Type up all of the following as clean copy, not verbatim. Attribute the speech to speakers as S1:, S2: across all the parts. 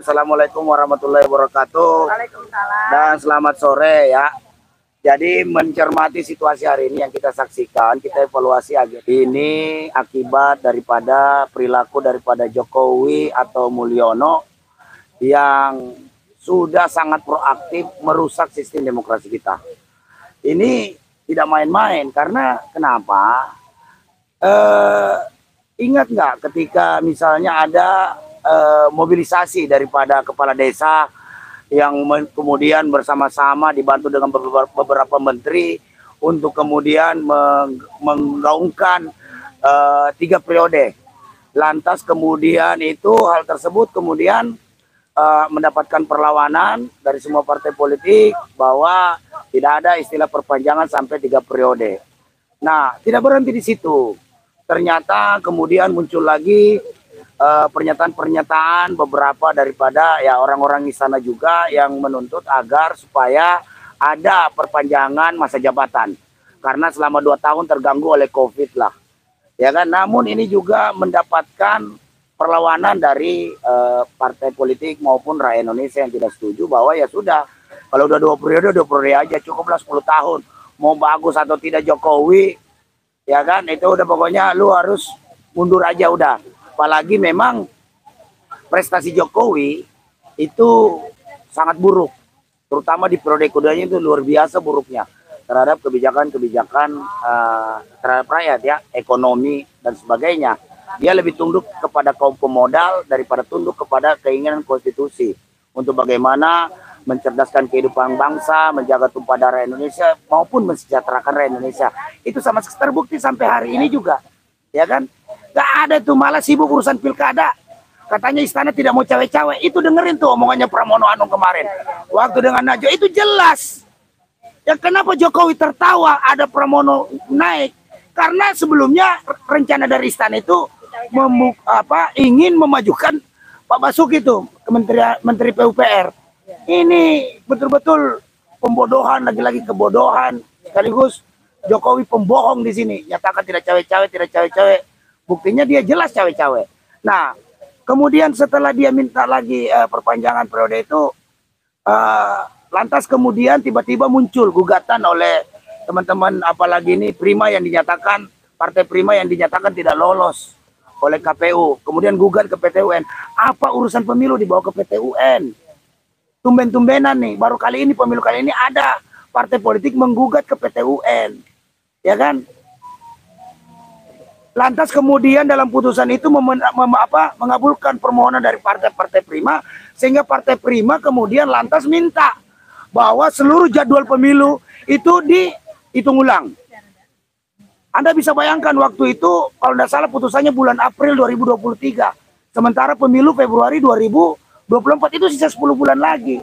S1: Assalamualaikum warahmatullahi wabarakatuh.
S2: Waalaikumsalam.
S1: Dan selamat sore ya. Jadi mencermati situasi hari ini yang kita saksikan, kita evaluasi aja. Ini akibat daripada perilaku daripada Jokowi atau Mulyono yang sudah sangat proaktif merusak sistem demokrasi kita. Ini tidak main-main karena kenapa? Ingat nggak ketika misalnya ada mobilisasi daripada kepala desa yang kemudian bersama-sama dibantu dengan beberapa menteri untuk kemudian menggaungkan 3 periode. Lantas kemudian itu hal tersebut kemudian mendapatkan perlawanan dari semua partai politik bahwa tidak ada istilah perpanjangan sampai 3 periode. Nah, tidak berhenti di situ. Ternyata kemudian muncul lagi pernyataan-pernyataan beberapa daripada ya orang-orang istana juga yang menuntut agar supaya ada perpanjangan masa jabatan karena selama 2 tahun terganggu oleh COVID lah, ya kan. Namun ini juga mendapatkan perlawanan dari partai politik maupun rakyat Indonesia yang tidak setuju bahwa ya sudah, kalau udah 2 periode aja cukuplah 10 tahun, mau bagus atau tidak Jokowi, ya kan, itu udah pokoknya lu harus mundur aja udah. Apalagi memang prestasi Jokowi itu sangat buruk, terutama di periode keduanya itu luar biasa buruknya terhadap kebijakan-kebijakan terhadap rakyat ya, ekonomi dan sebagainya. Dia lebih tunduk kepada kaum pemodal daripada tunduk kepada keinginan konstitusi untuk bagaimana mencerdaskan kehidupan bangsa, menjaga tumpah darah Indonesia maupun mensejahterakan rakyat Indonesia. Itu sama terbukti sampai hari ini juga, ya kan? Gak ada tuh, malah sibuk urusan pilkada. Katanya istana tidak mau cawe-cawe. Itu dengerin tuh omongannya Pramono Anung kemarin. Waktu dengan Najwa itu jelas. Ya kenapa Jokowi tertawa ada Pramono naik? Karena sebelumnya rencana dari istana itu ingin memajukan Pak Basuki itu ke Menteri PUPR. Ini betul-betul pembodohan, lagi-lagi kebodohan. Sekaligus Jokowi pembohong di sini. Nyatakan tidak cawe-cawe, tidak cawe-cawe. Buktinya dia jelas cawe-cawe. Nah, kemudian setelah dia minta lagi perpanjangan periode itu, lantas kemudian tiba-tiba muncul gugatan oleh teman-teman, apalagi ini Prima yang dinyatakan, Partai Prima yang dinyatakan tidak lolos oleh KPU. Kemudian gugat ke PT UN. Apa urusan pemilu dibawa ke PT UN? Tumben-tumbenan nih, baru kali ini pemilu kali ini ada partai politik menggugat ke PT UN. Ya kan? Lantas kemudian dalam putusan itu mengabulkan permohonan dari partai-partai Prima, sehingga partai Prima kemudian lantas minta bahwa seluruh jadwal pemilu itu dihitung ulang. Anda bisa bayangkan waktu itu kalau tidak salah putusannya bulan April 2023. Sementara pemilu Februari 2024 itu sisa 10 bulan lagi.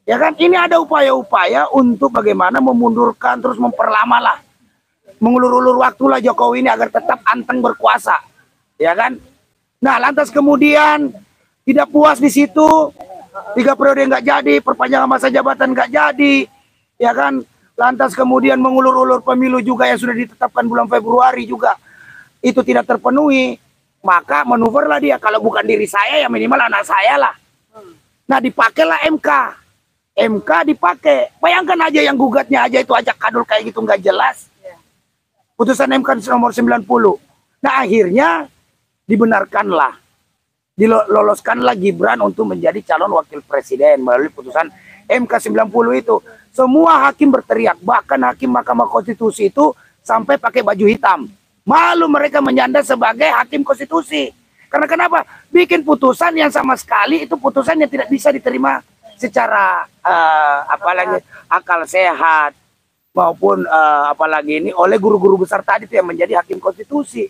S1: Ya kan, ini ada upaya-upaya untuk bagaimana memundurkan terus memperlama lah, mengulur-ulur waktu lah Jokowi ini agar tetap anteng berkuasa, ya kan? Nah, lantas kemudian tidak puas di situ, 3 periode nggak jadi, perpanjangan masa jabatan nggak jadi, ya kan? Lantas kemudian mengulur-ulur pemilu juga yang sudah ditetapkan bulan Februari juga itu tidak terpenuhi, maka manuverlah dia, kalau bukan diri saya ya minimal anak saya lah. Nah, dipakailah MK dipakai. Bayangkan aja yang gugatnya aja itu ajak kadul kayak gitu nggak jelas. Putusan MK nomor 90. Nah, akhirnya dibenarkanlah, diloloskanlah Gibran untuk menjadi calon wakil presiden melalui putusan MK 90 itu. Semua hakim berteriak, bahkan hakim Mahkamah Konstitusi itu sampai pakai baju hitam. Malu mereka menyandang sebagai hakim konstitusi. Karena kenapa? Bikin putusan yang sama sekali itu putusan yang tidak bisa diterima secara apalagi akal sehat, maupun apalagi ini oleh guru-guru besar tadi itu yang menjadi hakim konstitusi.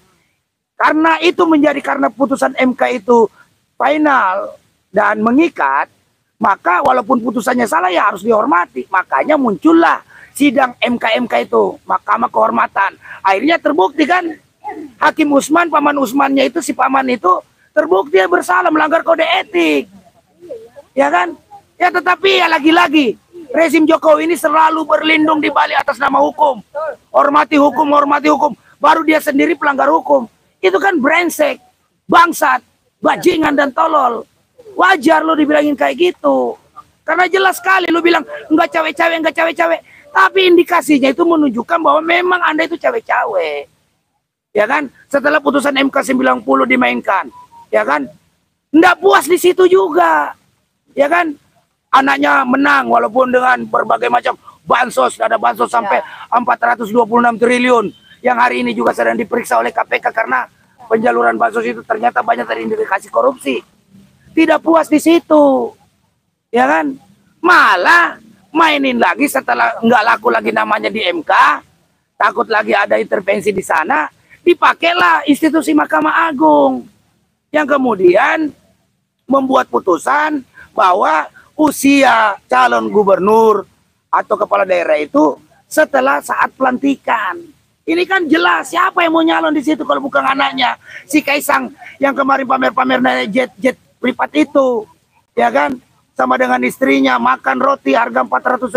S1: Karena itu karena putusan MK itu final dan mengikat, maka walaupun putusannya salah ya harus dihormati. Makanya muncullah sidang MK itu, Mahkamah Kehormatan. Akhirnya terbukti kan, Hakim Usman, paman Usmannya itu, si paman itu terbukti bersalah melanggar kode etik. Ya kan? Ya tetapi ya lagi-lagi rezim Jokowi ini selalu berlindung di balik atas nama hukum. Hormati hukum, hormati hukum. Baru dia sendiri pelanggar hukum. Itu kan brengsek, bangsat, bajingan dan tolol. wajar lo dibilangin kayak gitu. Karena jelas sekali lo bilang enggak cawe-cawe, enggak cawe-cawe. Tapi indikasinya itu menunjukkan bahwa memang Anda itu cawe-cawe. Ya kan? Setelah putusan MK 90 dimainkan, ya kan? Enggak puas di situ juga. Ya kan? Anaknya menang walaupun dengan berbagai macam bansos, ada bansos sampai 426 triliun yang hari ini juga sedang diperiksa oleh KPK karena penjaluran bansos itu ternyata banyak terindikasi korupsi. Tidak puas di situ. Ya kan? Malah mainin lagi setelah nggak laku lagi namanya di MK, takut lagi ada intervensi di sana, dipakailah institusi Mahkamah Agung yang kemudian membuat putusan bahwa usia calon gubernur atau kepala daerah itu setelah saat pelantikan. Ini kan jelas siapa yang mau nyalon di situ kalau bukan anaknya si Kaisang yang kemarin pamer-pamer jet privat itu, ya kan? Sama dengan istrinya makan roti harga 400.000,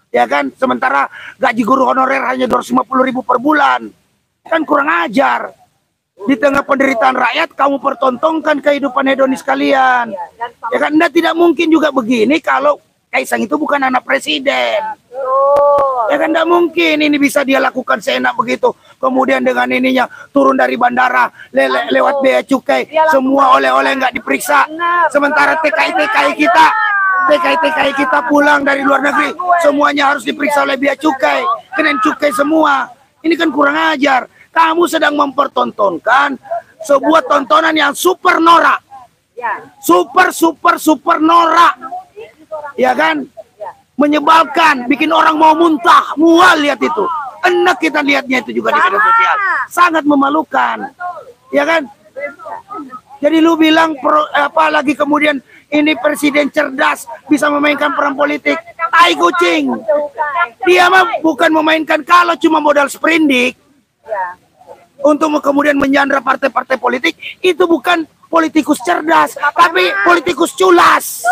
S1: ya kan? Sementara gaji guru honorer hanya 250.000 per bulan. Kan kurang ajar. Di tengah penderitaan rakyat kamu pertontonkan kehidupan hedonis kalian. Ya kan, Anda tidak mungkin juga begini kalau Kaisang itu bukan anak presiden. Ya kan, tidak mungkin ini bisa dia lakukan seenak begitu. Kemudian dengan ininya turun dari bandara lewat bea cukai, semua oleh-oleh nggak diperiksa. Sementara TKI kita pulang dari luar negeri, semuanya harus diperiksa oleh bea cukai, kena cukai semua. Ini kan kurang ajar. Kamu sedang mempertontonkan sebuah tontonan yang super norak. Super norak. Ya kan? Menyebalkan, bikin orang mau muntah, mual lihat itu. Enak kita lihatnya itu juga di media sosial. Sangat memalukan. Ya kan? Jadi lu bilang apalagi kemudian ini presiden cerdas bisa memainkan peran politik. Tai kucing. Dia mah bukan memainkan kalau cuma modal sprindik. Untuk kemudian menyandra partai-partai politik, itu bukan politikus cerdas, tapi politikus culas.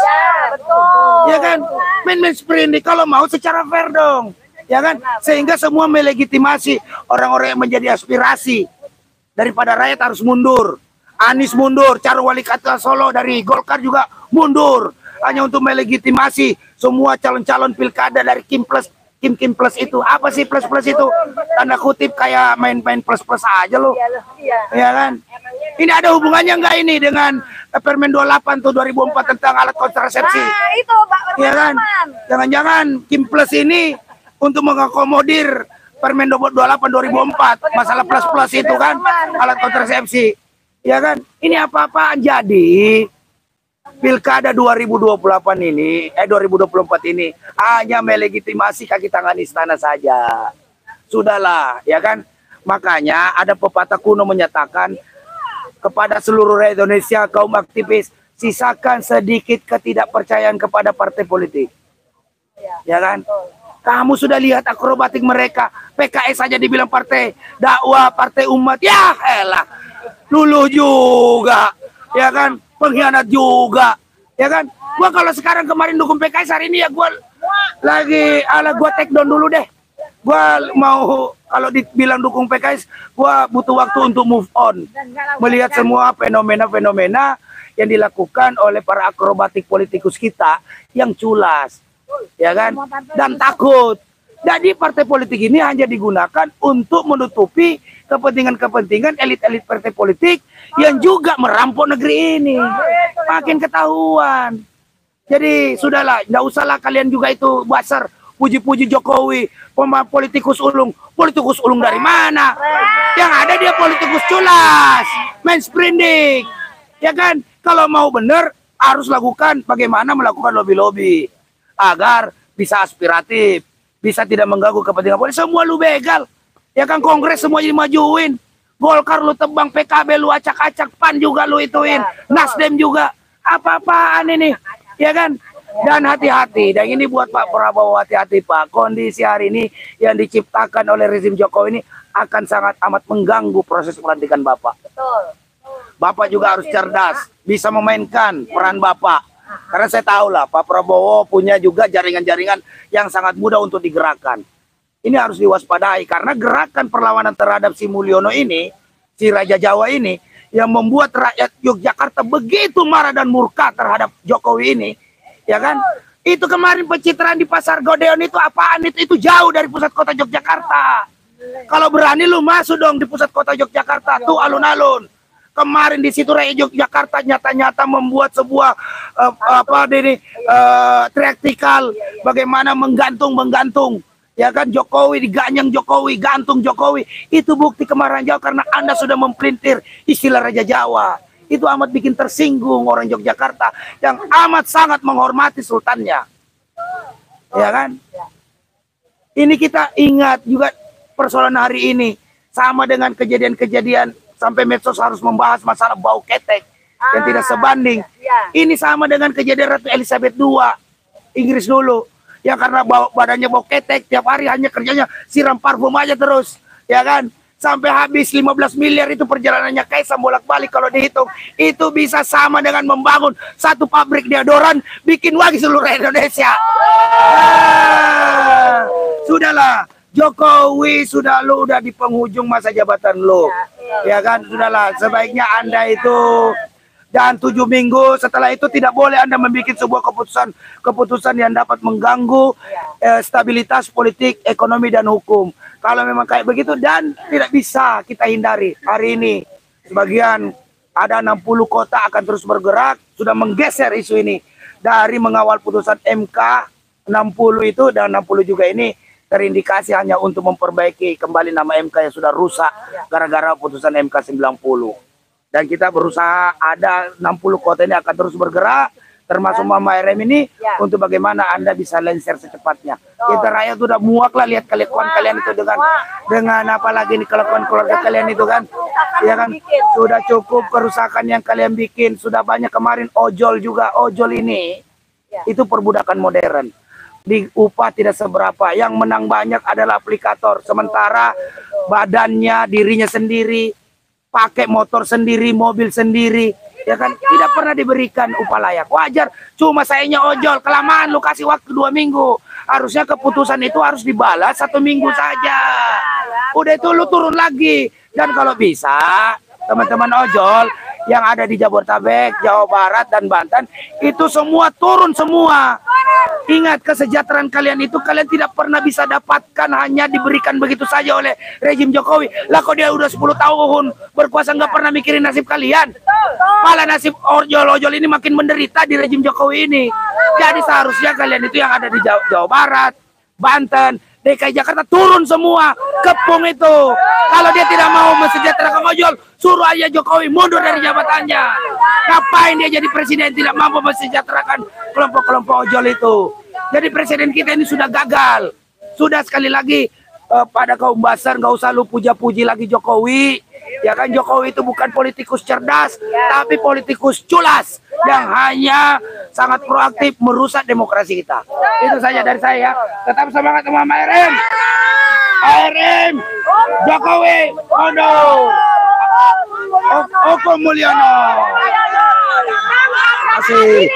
S1: Ya kan? Main sprindik kalau mau secara fair dong. Ya kan? Sehingga semua melegitimasi orang-orang yang menjadi aspirasi daripada rakyat harus mundur. Anies mundur, Carlo Wali Kota Solo dari Golkar juga mundur. Hanya untuk melegitimasi semua calon-calon pilkada dari Kim Plus itu. Apa sih plus itu? Tanda kutip kayak main-main plus aja lo. Ya kan? Ini ada hubungannya nggak ini dengan Permen 28 tuh 2004 tentang alat kontrasepsi?
S2: Nah, itu Pak,
S1: ya kan? Jangan-jangan Kim Plus ini untuk mengakomodir Permen 28 2004 masalah plus itu kan alat kontrasepsi. Ya kan? Ini apa-apaan jadi Pilkada 2024 ini 2024 ini hanya melegitimasi kaki tangan istana saja. Sudahlah, ya kan? Makanya ada pepatah kuno menyatakan kepada seluruh rakyat Indonesia, kaum aktivis, sisakan sedikit ketidakpercayaan kepada partai politik. Ya kan? Kamu sudah lihat akrobatik mereka. PKS saja dibilang partai dakwah, partai umat. Ya elah, luluh juga. Ya kan? Pengkhianat juga. Ya kan? Gua kalau sekarang kemarin dukung PKS, hari ini ya gua lagi gua take down dulu deh. Gua mau kalau dibilang dukung PKS, gua butuh waktu untuk move on. Melihat semua fenomena-fenomena yang dilakukan oleh para akrobatik politikus kita yang culas. Ya kan? Dan takut. Jadi partai politik ini hanya digunakan untuk menutupi kepentingan-kepentingan elit-elit partai politik yang juga merampok negeri ini. Makin ketahuan. Jadi sudahlah, nggak usahlah kalian juga itu basar puji-puji Jokowi, politikus ulung. Politikus ulung dari mana? Yang ada dia politikus culas, main sprindik. Ya kan? Kalau mau benar harus lakukan bagaimana melakukan lobby-lobby agar bisa aspiratif, bisa tidak mengganggu kepentingan politik. Semua lu begal. Ya kan, Kongres semua dimajuin. Golkar lu tebang, PKB lu acak-acak, PAN juga lu ituin, Nasdem juga. Apa-apaan ini? Ya kan? Dan hati-hati. Dan ini buat Pak Prabowo, hati-hati Pak. Kondisi hari ini yang diciptakan oleh rezim Jokowi ini akan sangat amat mengganggu proses pelantikan Bapak. Bapak juga harus cerdas, bisa memainkan peran Bapak. Karena saya tahu lah Pak Prabowo punya juga jaringan-jaringan yang sangat mudah untuk digerakkan. Ini harus diwaspadai karena gerakan perlawanan terhadap si Mulyono ini, si Raja Jawa ini, yang membuat rakyat Yogyakarta begitu marah dan murka terhadap Jokowi ini, ya kan? Itu kemarin pencitraan di Pasar Godeon itu apaan itu? Itu jauh dari pusat kota Yogyakarta. Kalau berani lu masuk dong di pusat kota Yogyakarta, tuh alun-alun. Kemarin di situ rakyat Yogyakarta nyata-nyata membuat sebuah traktikal bagaimana menggantung. Ya kan, Jokowi diganyang Jokowi, gantung Jokowi. Itu bukti kemarahan Jawa karena Anda sudah mempelintir istilah Raja Jawa. Itu amat bikin tersinggung orang Yogyakarta yang amat sangat menghormati sultannya. Ya kan? Ini kita ingat juga persoalan hari ini sama dengan kejadian-kejadian sampai medsos harus membahas masalah bau ketek yang tidak sebanding. Ini sama dengan kejadian Ratu Elizabeth II Inggris dulu. Ya karena badannya bau ketek, tiap hari hanya kerjanya siram parfum aja terus, ya kan? Sampai habis 15 miliar itu perjalanannya Kaisang bolak-balik kalau dihitung. Itu bisa sama dengan membangun satu pabrik deodoran, bikin wangi seluruh Indonesia. Sudahlah, Jokowi udah di penghujung masa jabatan lo. Ya kan, sudahlah, sebaiknya Anda itu dan 7 minggu setelah itu tidak boleh Anda membuat sebuah keputusan yang dapat mengganggu stabilitas politik, ekonomi, dan hukum. Kalau memang kayak begitu, dan tidak bisa kita hindari. Hari ini sebagian ada 60 kota akan terus bergerak, sudah menggeser isu ini dari mengawal putusan MK 60 itu, dan 60 juga ini terindikasi hanya untuk memperbaiki kembali nama MK yang sudah rusak gara-gara putusan MK 90. Dan kita berusaha ada 60 kota ini akan terus bergerak, termasuk Mama RM ini, untuk bagaimana Anda bisa lengser secepatnya. Kita rakyat sudah muak lah lihat kelakuan kalian itu dengan apalagi nih kelakuan keluarga kalian itu kan. Ya kan, sudah cukup kerusakan yang kalian bikin, sudah banyak kemarin ojol juga. Ojol ini itu perbudakan modern. Di upah tidak seberapa, yang menang banyak adalah aplikator, sementara badannya, dirinya sendiri, pakai motor sendiri, mobil sendiri, ya kan, tidak pernah diberikan upah layak. Wajar, cuma sayangnya ojol, kelamaan lu kasih waktu 2 minggu. Harusnya keputusan itu harus dibalas 1 minggu saja. Udah itu lu turun lagi. Dan kalau bisa, teman-teman ojol yang ada di Jabodetabek, Jawa Barat, dan Banten, itu semua turun semua. Ingat, kesejahteraan kalian itu kalian tidak pernah bisa dapatkan hanya diberikan begitu saja oleh rejim Jokowi. Lah kok dia udah 10 tahun berkuasa nggak pernah mikirin nasib kalian. Malah nasib ojol-ojol ini makin menderita di rejim Jokowi ini. Jadi seharusnya kalian itu yang ada di Jawa Barat, Banten, DKI Jakarta turun semua, kepung itu. Kalau dia tidak mau mensejahterakan ojol, suruh aja Jokowi mundur dari jabatannya. Ngapain dia jadi presiden tidak mampu mensejahterakan kelompok-kelompok ojol itu? Jadi presiden kita ini sudah gagal. Sudah sekali lagi pada kaum basar nggak usah lu puja-puji lagi Jokowi. Ya kan, Jokowi itu bukan politikus cerdas, tapi politikus culas yang hanya sangat proaktif merusak demokrasi kita. Itu saja dari saya. Tetap semangat sama ARM. ARM, Jokowi, mundur. Oko Mulyono. Terima kasih.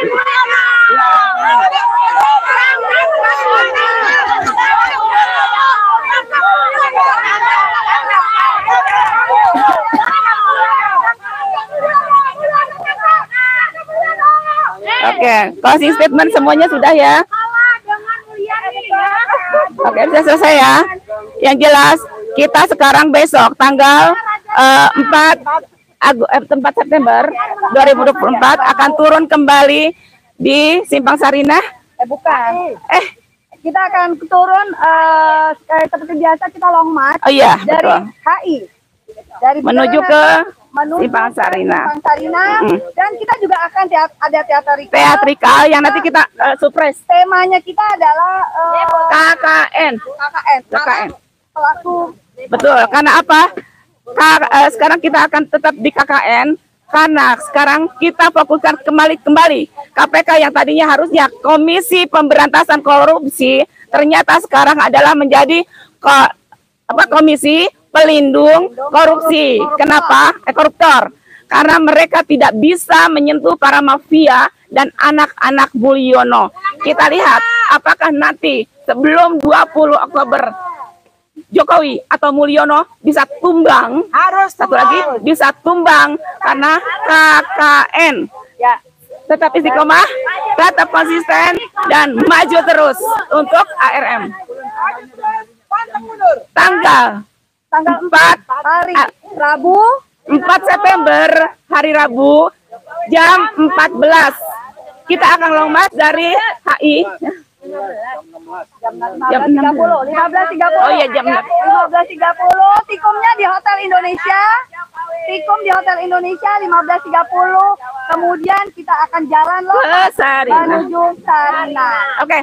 S2: Oke, closing statement semuanya sudah ya. Oke, sudah selesai ya. Yang jelas, kita sekarang besok tanggal 4 September 2024 akan turun kembali di Simpang Sarinah.
S3: Bukan. Kita akan turun seperti biasa kita long march
S2: Iya,
S3: dari
S2: betul.
S3: HI. Dari
S2: Menuju ke
S3: menuju
S2: Simpang Sarinah.
S3: Simpang Sarinah. Dan kita juga akan ada
S2: Teatrikal yang nanti kita surprise.
S3: Temanya kita adalah
S2: KKN.
S3: KKN. Pelaku.
S2: Betul, karena apa? Sekarang kita akan tetap di KKN karena sekarang kita fokuskan kembali KPK yang tadinya harusnya Komisi Pemberantasan Korupsi ternyata sekarang adalah menjadi Komisi Pelindung Korupsi. Kenapa? Koruptor. Karena mereka tidak bisa menyentuh para mafia dan anak-anak Mulyono. Kita lihat apakah nanti sebelum 20 Oktober Jokowi atau Mulyono bisa tumbang.
S3: Harus
S2: Satu lagi bisa tumbang karena KKN.
S3: Ya.
S2: Tetap istiqomah, tetap konsisten dan maju terus untuk ARM. Tanggal
S3: Tanggal
S2: 4
S3: hari Rabu
S2: 4 September hari Rabu jam 14. Kita akan long march dari HI jam
S3: 15.30.
S2: Oh iya, jam
S3: 15.30. Tikumnya di Hotel Indonesia. Tikum di Hotel Indonesia 15.30. Kemudian kita akan jalan loh
S2: ke Sarinah.
S3: menuju Sarinah.
S2: Oke,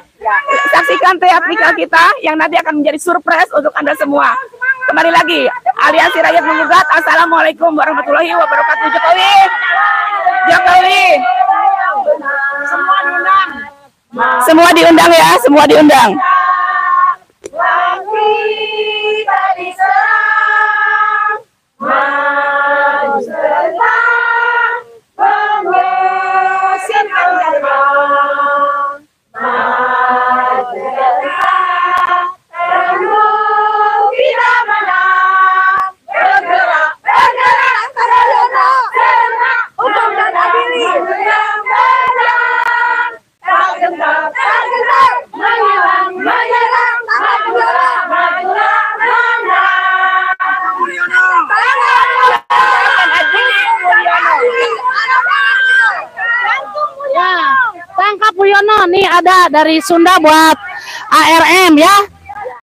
S2: saksikan teatrikal kita yang nanti akan menjadi surprise untuk Anda semua. Kembali lagi, Aliansi Rakyat Menggugat. Assalamualaikum warahmatullahi wabarakatuh. Jokowi, Jokowi. Semua diundang ya, semua diundang.
S4: Tangkap Mulyono nih ada dari Sunda buat ARM ya.